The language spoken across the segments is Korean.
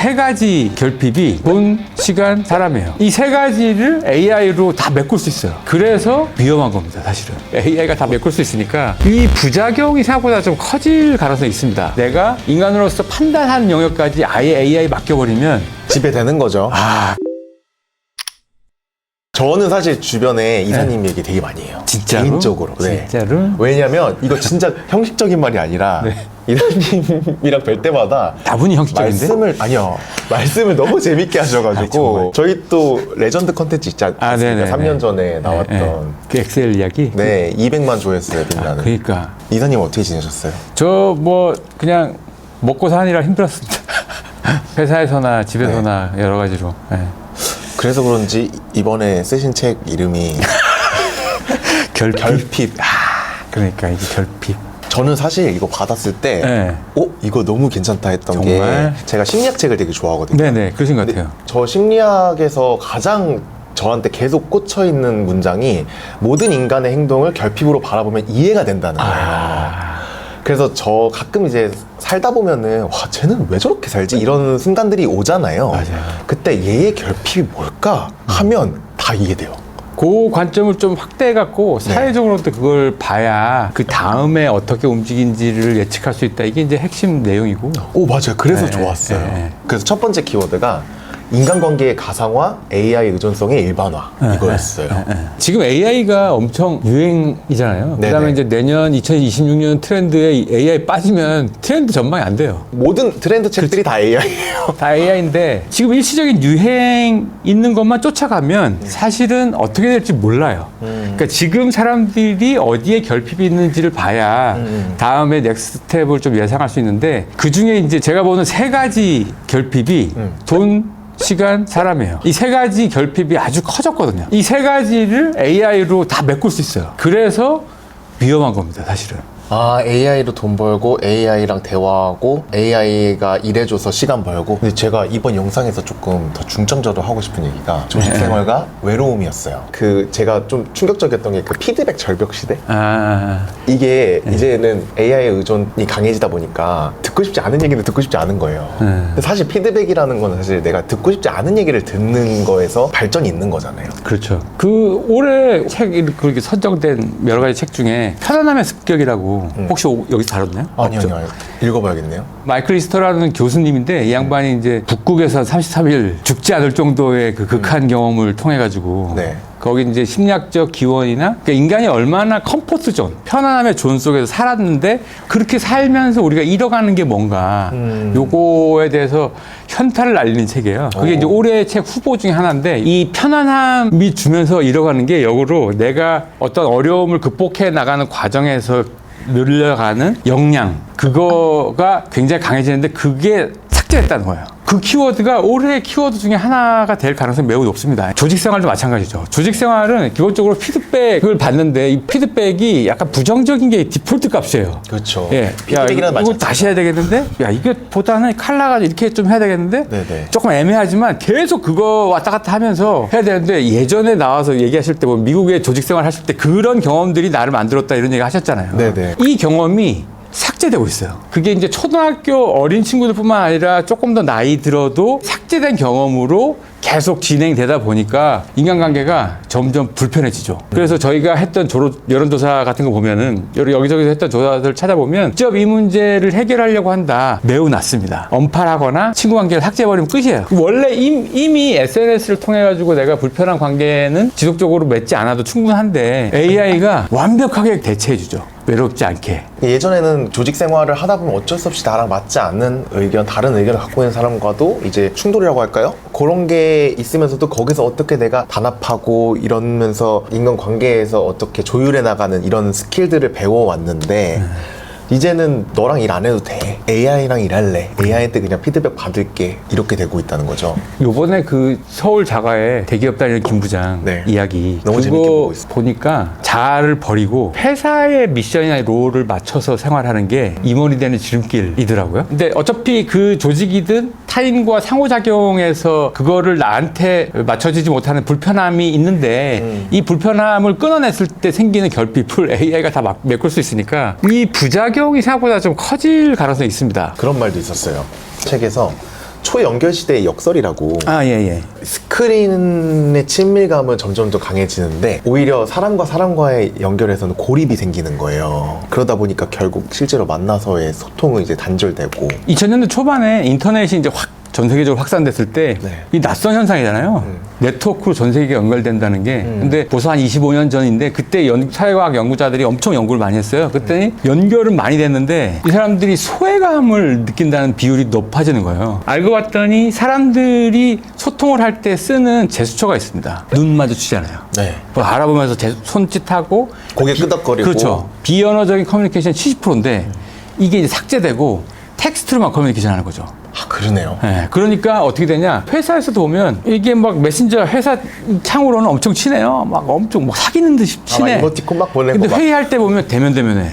세 가지 결핍이 돈, 시간, 사람이에요. 이 세 가지를 AI로 다 메꿀 수 있어요. 그래서 위험한 겁니다, 사실은. AI가 다 메꿀 수 있으니까 이 부작용이 생각보다 좀 커질 가능성이 있습니다. 내가 인간으로서 판단하는 영역까지 아예 AI 맡겨버리면 지배되는 거죠. 저는 사실 주변에 이사님 얘기 되게 많이 해요. 진짜로? 개인적으로. 네. 진짜로? 왜냐면 이거 진짜 형식적인 말이 아니라 이사님이랑 뵐 때마다 다분히 형식적인데? 말씀을 너무 재밌게 하셔가지고 저희 또 레전드 컨텐츠 있지 않습니까? 네네. 3년 전에 나왔던 그 엑셀 이야기? 네, 200만 조회수에 빛나는. 그러니까 이사님 어떻게 지내셨어요? 저 뭐 그냥 먹고 사느라 힘들었습니다. 회사에서나 집에서나 여러 가지로. 그래서 그런지 이번에 쓰신 책 이름이 결핍. 그러니까 이게 결핍. 저는 사실 이거 받았을 때 이거 너무 괜찮다 했던 정말? 게 제가 심리학 책을 되게 좋아하거든요. 네네, 그러신 것 같아요. 저 심리학에서 가장 저한테 계속 꽂혀 있는 문장이 모든 인간의 행동을 결핍으로 바라보면 이해가 된다는 거예요. 그래서 저 가끔 이제 살다 보면은 와 쟤는 왜 저렇게 살지 이런 순간들이 오잖아요. 맞아요. 그때 얘의 결핍이 뭘까 하면 다 이해돼요. 그 관점을 좀 확대해갖고 사회적으로도 그걸 봐야 그 다음에 어떻게 움직인지를 예측할 수 있다. 이게 이제 핵심 내용이고. 오 맞아요. 그래서 좋았어요. 그래서 첫 번째 키워드가 인간관계의 가상화, AI 의존성의 일반화 이거였어요. 지금 AI가 엄청 유행이잖아요. 네네. 그다음에 이제 내년 2026년 트렌드에 AI 빠지면 트렌드 전망이 안 돼요. 모든 트렌드 책들이 다 AI예요. 다 AI인데 지금 일시적인 유행 있는 것만 쫓아가면 사실은 어떻게 될지 몰라요. 그러니까 지금 사람들이 어디에 결핍이 있는지를 봐야 다음에 넥스트 스텝을 좀 예상할 수 있는데 그 중에 이제 제가 보는 세 가지 결핍이 돈, 시간, 사람이에요. 이 세 가지 결핍이 아주 커졌거든요. 이 세 가지를 AI로 다 메꿀 수 있어요. 그래서 위험한 겁니다, 사실은. AI로 돈 벌고 AI랑 대화하고 AI가 일해줘서 시간 벌고. 근데 제가 이번 영상에서 조금 더 중점적으로 하고 싶은 얘기가 조직 생활과 외로움이었어요. 제가 좀 충격적이었던 게 그 피드백 절벽 시대? 이게 이제는 AI의 의존이 강해지다 보니까 듣고 싶지 않은 얘기는 듣고 싶지 않은 거예요. 근데 사실 피드백이라는 건 사실 내가 듣고 싶지 않은 얘기를 듣는 거에서 발전이 있는 거잖아요. 그렇죠. 그 올해 책 그렇게 선정된 여러 가지 책 중에 편안함의 습격이라고 혹시 여기서 다뤘나요? 아니요. 읽어봐야겠네요. 마이클 리스터라는 교수님인데 이 양반이 이제 북극에서 33일 죽지 않을 정도의 그 극한 경험을 통해 가지고 거기 이제 심리학적 기원이나 그러니까 인간이 얼마나 컴포트 존, 편안함의 존 속에서 살았는데 그렇게 살면서 우리가 잃어가는 게 뭔가 요거에 대해서 현타를 날리는 책이에요. 그게 이제 올해 책 후보 중에 하나인데 이 편안함이 주면서 잃어가는 게 역으로 내가 어떤 어려움을 극복해 나가는 과정에서 늘려가는 역량 그거가 굉장히 강해지는데 그게 삭제됐다는 거예요. 그 키워드가 올해의 키워드 중에 하나가 될 가능성이 매우 높습니다. 조직생활도 마찬가지죠. 조직생활은 기본적으로 피드백을 받는데 이 피드백이 약간 부정적인 게 디폴트 값이에요. 그렇죠. 피드백이랑 이거 다시 해야 되겠는데? 야, 이거보다는 칼라가 이렇게 좀 해야 되겠는데? 조금 애매하지만 계속 그거 왔다 갔다 하면서 해야 되는데 예전에 나와서 얘기하실 때 뭐 미국의 조직생활 하실 때 그런 경험들이 나를 만들었다 이런 얘기 하셨잖아요. 이 경험이 삭제되고 있어요. 그게 이제 초등학교 어린 친구들뿐만 아니라 조금 더 나이 들어도 삭제된 경험으로 계속 진행되다 보니까 인간관계가 점점 불편해지죠. 그래서 저희가 했던 여론조사 같은 거 보면은 여기저기서 했던 조사들 찾아보면 직접 이 문제를 해결하려고 한다. 매우 낮습니다. 언팔하거나 친구 관계를 삭제해버리면 끝이에요. 원래 이미 SNS를 통해 가지고 내가 불편한 관계는 지속적으로 맺지 않아도 충분한데 AI가 완벽하게 대체해주죠. 외롭지 않게. 예전에는 조직 생활을 하다 보면 어쩔 수 없이 나랑 맞지 않는 의견, 다른 의견을 갖고 있는 사람과도 이제 충돌이라고 할까요? 그런 게 있으면서도 거기서 어떻게 내가 단합하고 이러면서 인간관계에서 어떻게 조율해 나가는 이런 스킬들을 배워왔는데 이제는 너랑 일 안 해도 돼. AI랑 일할래. AI한테 그냥 피드백 받을게. 이렇게 되고 있다는 거죠. 요번에 그 서울 자가의 대기업 다니는 김 부장 이야기 너무 재밌게 보고 있어요. 보니까 자아를 버리고 회사의 미션이나 롤을 맞춰서 생활하는 게 임원이 되는 지름길이더라고요. 근데 어차피 그 조직이든 타인과 상호작용에서 그거를 나한테 맞춰지지 못하는 불편함이 있는데 이 불편함을 끊어냈을 때 생기는 결핍을 AI가 다 메꿀 수 있으니까 이 부작용이 생각보다 좀 커질 가능성이 있습니다. 그런 말도 있었어요. 책에서 초연결 시대의 역설이라고. 예. 스크린의 친밀감은 점점 더 강해지는데 오히려 사람과 사람과의 연결에서는 고립이 생기는 거예요. 그러다 보니까 결국 실제로 만나서의 소통은 이제 단절되고. 2000년대 초반에 인터넷이 이제 확 전 세계적으로 확산됐을 때 이 네. 낯선 현상이잖아요. 네트워크로 전 세계가 연결된다는 게. 근데 벌써 한 25년 전인데 그때 사회과학 연구자들이 엄청 연구를 많이 했어요. 그랬더니 연결은 많이 됐는데 이 사람들이 소외감을 느낀다는 비율이 높아지는 거예요. 알고 봤더니 사람들이 소통을 할 때 쓰는 제스처가 있습니다. 눈 마주치잖아요. 네. 뭐 알아보면서 손짓하고 고개 끄덕거리고. 그렇죠. 비언어적인 커뮤니케이션 70%인데 이게 이제 삭제되고 텍스트로만 커뮤니케이션 하는 거죠. 아, 그러네요. 네, 그러니까 어떻게 되냐. 회사에서도 보면 이게 막 메신저 회사 창으로는 엄청 친해요. 막 엄청 막 사귀는 듯이 친해. 이모티콘 막 보내고. 근데 막. 회의할 때 보면 대면대면해.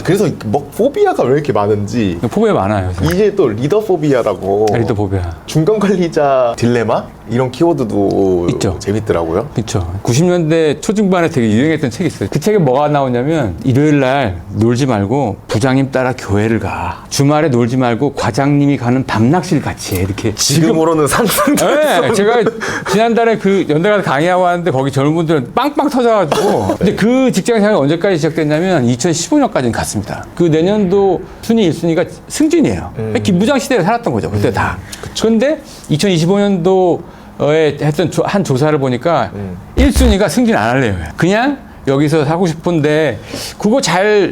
그래서 뭐 포비아가 왜 이렇게 많은지. 포비아 많아요. 요새. 이게 또 리더 포비아라고. 리더 포비아. 중간 관리자 딜레마? 이런 키워드도 있죠. 재밌더라고요. 그렇죠. 90년대 초중반에 되게 유행했던 책이 있어요. 그 책에 뭐가 나오냐면 일요일 날 놀지 말고 부장님 따라 교회를 가. 주말에 놀지 말고 과장님이 가는 밤낚시를 같이 해. 이렇게. 지금으로는 상상도 네, 제가 지난달에 그 연대 가서 강의하고 왔는데 거기 젊은 분들은 빵빵 터져가지고. 근데 그 직장 생활이 언제까지 시작됐냐면 2015년까지는 갔습니다. 그 내년도 순위 1순위가 승진이에요. 김부장 시대에 살았던 거죠. 그때 다. 그런데 2025년도에 했던 한 조사를 보니까 1순위가 승진 안 할래요. 그냥 여기서 하고 싶은데 그거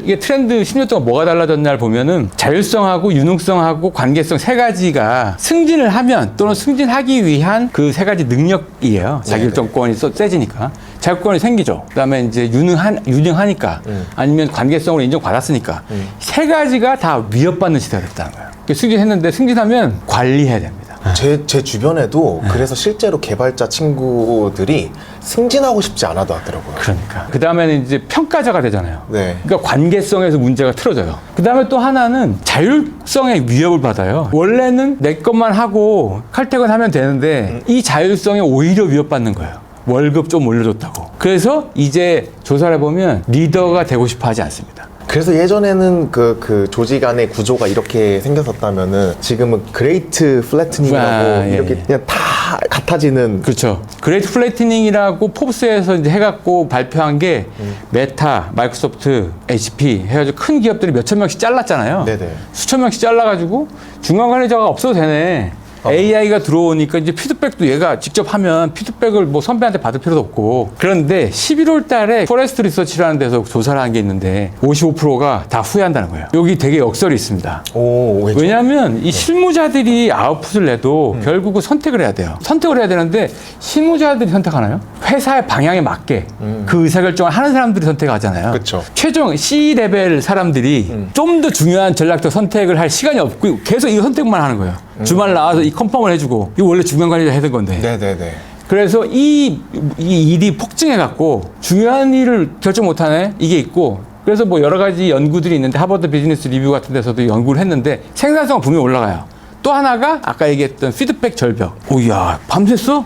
이게 트렌드 10년 동안 뭐가 달라졌냐를 보면은 자율성하고 유능성하고 관계성 세 가지가 승진을 하면 또는 승진하기 위한 그 세 가지 능력이에요. 자기결정권이 세지니까. 자율권이 생기죠. 그다음에 이제 유능하니까 아니면 관계성으로 인정받았으니까 세 가지가 다 위협받는 시대가 됐다는 거예요. 승진했는데 승진하면 관리해야 됩니다. 제 주변에도 그래서 실제로 개발자 친구들이 승진하고 싶지 않아도 하더라고요. 그러니까. 그 다음에는 이제 평가자가 되잖아요. 네. 그러니까 관계성에서 문제가 틀어져요. 그 다음에 또 하나는 자율성의 위협을 받아요. 원래는 내 것만 하고 칼퇴근하면 되는데 이 자율성에 오히려 위협받는 거예요. 월급 좀 올려줬다고. 그래서 이제 조사를 해보면 리더가 되고 싶어 하지 않습니다. 그래서 예전에는 그 조직 안의 구조가 이렇게 생겼었다면은 지금은 그레이트 플래트닝이라고 이렇게 그냥 다 같아지는. 그렇죠. 그레이트 플래트닝이라고 포브스에서 이제 해갖고 발표한 게 메타, 마이크로소프트, HP 해가지고 큰 기업들이 몇천 명씩 잘랐잖아요. 네네. 수천 명씩 잘라가지고 중간 관리자가 없어도 되네. AI가 들어오니까 이제 피드백도 얘가 직접 하면 피드백을 뭐 선배한테 받을 필요도 없고. 그런데 11월 달에 포레스트 리서치라는 데서 조사를 한 게 있는데 55%가 다 후회한다는 거예요. 여기 되게 역설이 있습니다. 왜죠? 왜냐하면 이 실무자들이 아웃풋을 내도 결국은 선택을 해야 돼요. 선택을 해야 되는데 실무자들이 선택하나요? 회사의 방향에 맞게 그 의사결정을 하는 사람들이 선택하잖아요. 그쵸. 최종 C-레벨 사람들이 좀 더 중요한 전략적 선택을 할 시간이 없고 계속 이 선택만 하는 거예요. 주말 나와서 이 컨펌을 해주고 이거 원래 중간 관리자 해야 된 건데. 네네네. 그래서 이 일이 폭증해갖고 중요한 일을 결정 못하네 이게 있고. 그래서 뭐 여러 가지 연구들이 있는데 하버드 비즈니스 리뷰 같은 데서도 연구를 했는데 생산성은 분명히 올라가요. 또 하나가 아까 얘기했던 피드백 절벽. 오야 밤샜어?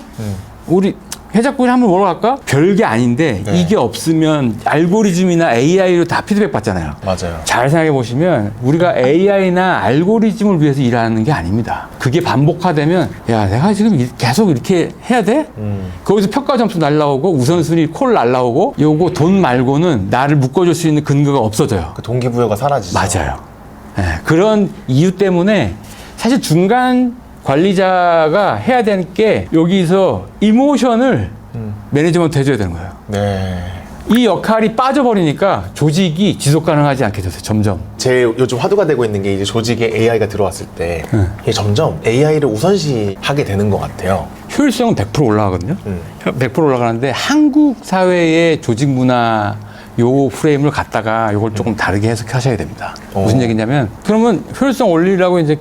우리 해장국을 한번 먹으러 갈까? 별게 아닌데 네. 이게 없으면 알고리즘이나 AI로 다 피드백 받잖아요. 맞아요. 잘 생각해 보시면 우리가 AI나 알고리즘을 위해서 일하는 게 아닙니다. 그게 반복화되면 야 내가 지금 계속 이렇게 해야 돼? 거기서 평가 점수 날라오고 우선순위 콜 날라오고 요거 돈 말고는 나를 묶어줄 수 있는 근거가 없어져요. 그 동기부여가 사라지죠. 맞아요. 네, 그런 이유 때문에 사실 중간 관리자가 해야 되는 게 여기서 이모션을 매니지먼트 해줘야 되는 거예요. 네. 이 역할이 빠져버리니까 조직이 지속 가능하지 않게 됐어요. 점점. 제 요즘 화두가 되고 있는 게 이제 조직에 AI가 들어왔을 때 이게 점점 AI를 우선시하게 되는 것 같아요. 효율성은 100% 올라가거든요. 100% 올라가는데 한국 사회의 조직 문화 요 프레임을 갖다가 요걸 조금 다르게 해석하셔야 됩니다. 무슨 얘기냐면 그러면 효율성 올리려고 이제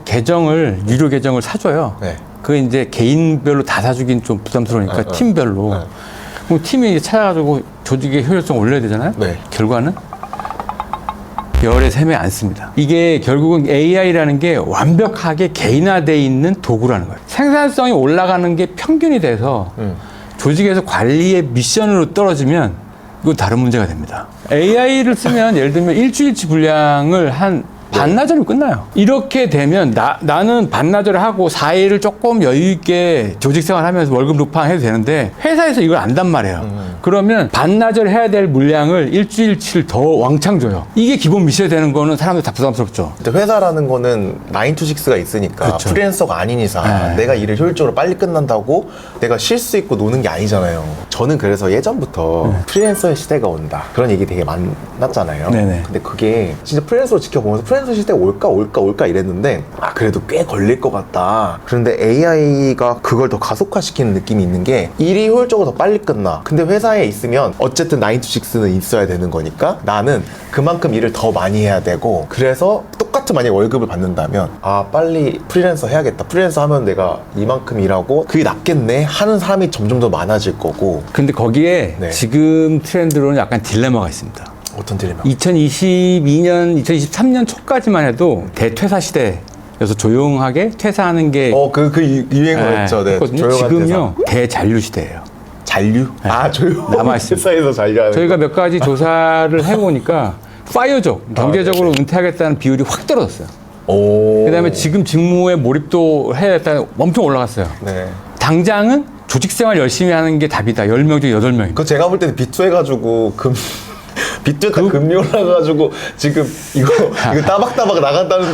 유료 계정을 사줘요. 네. 그 이제 개인별로 다 사주긴 좀 부담스러우니까 팀별로. 그럼 팀이 이제 찾아가지고 조직의 효율성 올려야 되잖아요. 네. 결과는 열에 3매 안 씁니다. 이게 결국은 AI라는 게 완벽하게 개인화되어 있는 도구라는 거예요. 생산성이 올라가는 게 평균이 돼서 조직에서 관리의 미션으로 떨어지면 이거 다른 문제가 됩니다. AI를 쓰면 예를 들면 일주일치 분량을 한 반나절이면 끝나요. 이렇게 되면 나는 반나절을 하고 4일을 조금 여유 있게 조직 생활하면서 월급 루팡해도 되는데 회사에서 이걸 안단 말이에요. 그러면 반나절 해야 될 물량을 일주일치를 더 왕창 줘요. 이게 기본 미셔야 되는 거는 사람들 다 부담스럽죠. 근데 회사라는 거는 9 to 6가 있으니까 그렇죠. 프리랜서가 아닌 이상 네. 내가 일을 효율적으로 빨리 끝난다고 내가 쉴 수 있고 노는 게 아니잖아요. 저는 그래서 예전부터 프리랜서의 시대가 온다 그런 얘기 되게 많았잖아요. 네네. 근데 그게 진짜 프리랜서로 지켜보면서 프리랜서 시대가 올까 이랬는데 그래도 꽤 걸릴 것 같다. 그런데 AI가 그걸 더 가속화시키는 느낌이 있는 게 일이 효율적으로 더 빨리 끝나. 근데 회사에 있으면 어쨌든 9 to 6는 있어야 되는 거니까 나는 그만큼 일을 더 많이 해야 되고 그래서 똑같은 만약에 월급을 받는다면 빨리 프리랜서 해야겠다. 프리랜서 하면 내가 이만큼 일하고 그게 낫겠네 하는 사람이 점점 더 많아질 거고. 근데 거기에 네. 지금 트렌드로는 약간 딜레마가 있습니다. 어떤 딜레마? 2022년, 2023년 초까지만 해도 대퇴사 시대여서 조용하게 퇴사하는 게 그 유행어였죠. 네. 했거든요. 조용한 지금요 대잔류 시대예요. 잔류? 조용. 남아있습니다. 회사에서 잔류하는 저희가 몇 가지 조사를 해보니까 파이어족, 경제적으로 은퇴하겠다는 비율이 확 떨어졌어요. 오. 그다음에 지금 직무에 몰입도 해야겠다는 엄청 올라갔어요. 네. 당장은 조직생활 열심히 하는 게 답이다. 10명 중에 8명입니다. 그거 제가 볼 때는 비투 해가지고 비투 다 금리 올라가가지고 지금 이거 따박따박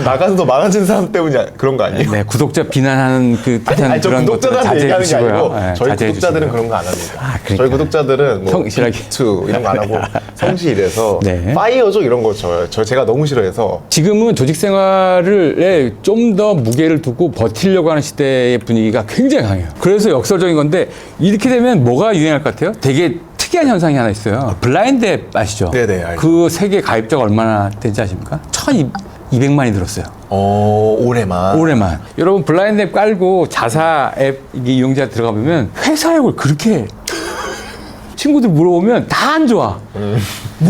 나가서 많아지는 사람 때문이 그런 거 아니에요? 네, 구독자 비난하는 그 아니, 저 그런 것들 구독자들한테 자제해 얘기하는 게 주시고요. 아니고 네, 저희 자제해 구독자들은 주시고요. 그런 거 안 합니다. 그러니까. 저희 구독자들은 뭐 성실하게. 비투 이런 거 안 하고 성실해서 네. 파이어족 이런 거 제가 너무 싫어해서 지금은 조직 생활에 좀 더 무게를 두고 버티려고 하는 시대의 분위기가 굉장히 강해요. 그래서 역설적인 건데 이렇게 되면 뭐가 유행할 것 같아요? 되게 특이한 현상이 하나 있어요. 블라인드 앱 아시죠? 네네, 알죠. 그 세계 가입자가 얼마나 된지 아십니까? 1,200만이 늘었어요. 올해만. 여러분 블라인드 앱 깔고 자사 앱 이용자 들어가 보면 회사 욕을 그렇게 친구들 물어보면 다 안 좋아.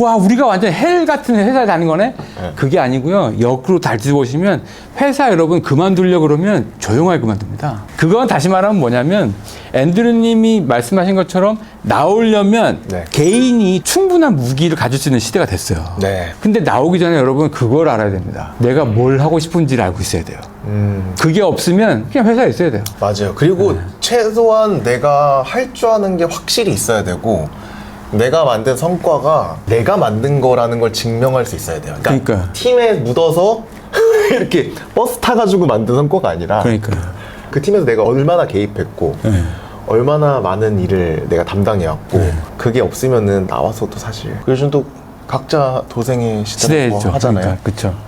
와, 우리가 완전 헬 같은 회사에 다닌 거네? 그게 아니고요. 역으로 다시 보시면 회사 여러분 그만두려고 그러면 조용하게 그만둡니다. 그건 다시 말하면 뭐냐면 앤드류 님이 말씀하신 것처럼 나오려면 네. 개인이 충분한 무기를 가질 수 있는 시대가 됐어요. 네. 근데 나오기 전에 여러분 그걸 알아야 됩니다. 내가 뭘 하고 싶은지를 알고 있어야 돼요. 그게 없으면 그냥 회사에 있어야 돼요. 맞아요. 그리고 최소한 내가 할 줄 아는 게 확실히 있어야 되고 내가 만든 성과가 내가 만든 거라는 걸 증명할 수 있어야 돼요. 그러니까요. 팀에 묻어서 이렇게 버스 타가지고 만든 성과가 아니라 그러니까요. 그 팀에서 내가 얼마나 개입했고 네. 얼마나 많은 일을 내가 담당해왔고 그게 없으면은 나와서도 사실 요즘 또 각자 도생의 시대라고 시대죠. 하잖아요. 그러니까, 그렇죠.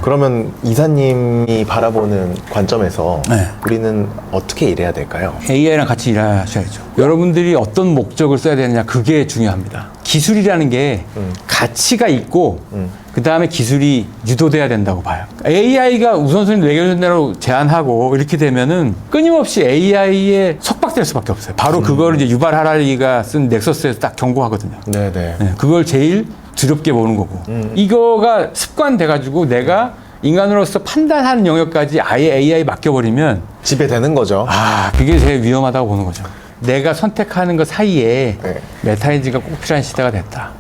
그러면 이사님이 바라보는 관점에서 네. 우리는 어떻게 일해야 될까요? AI랑 같이 일하셔야죠. 여러분들이 어떤 목적을 써야 되느냐 그게 중요합니다. 기술이라는 게 가치가 있고 그 다음에 기술이 유도돼야 된다고 봐요. AI가 우선순위 매겨준대로 제안하고 이렇게 되면은 끊임없이 AI에 속박될 수밖에 없어요. 바로 그거를 이제 유발 하라리가 쓴 넥서스에서 딱 경고하거든요. 네네. 네, 그걸 제일 두렵게 보는 거고 이거가 습관돼가지고 내가 인간으로서 판단하는 영역까지 아예 AI 맡겨버리면 지배되는 거죠. 그게 제일 위험하다고 보는 거죠. 내가 선택하는 것 사이에 네. 메타인지가 꼭 필요한 시대가 됐다.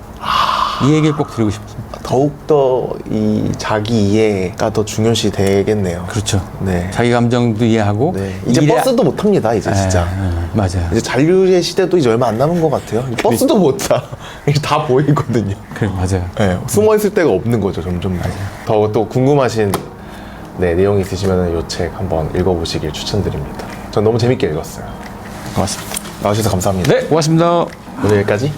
이 얘기를 꼭 드리고 싶습니다. 더욱더 이 자기 이해가 더 중요시 되겠네요. 그렇죠. 네. 자기 감정도 이해하고 네. 이제 일에- 버스도 못 탑니다, 이제 진짜. 맞아요. 이제 잔류의 시대도 이제 얼마 안 남은 것 같아요. 버스도 못 타. 이게 다 보이거든요. 그래 맞아요. 네, 숨어 있을 데가 없는 거죠, 점점. 더 또 궁금하신 내용이 있으시면 이 책 한번 읽어보시길 추천드립니다. 전 너무 재밌게 읽었어요. 고맙습니다. 나와주셔서 감사합니다. 네, 고맙습니다. 오늘 여기까지.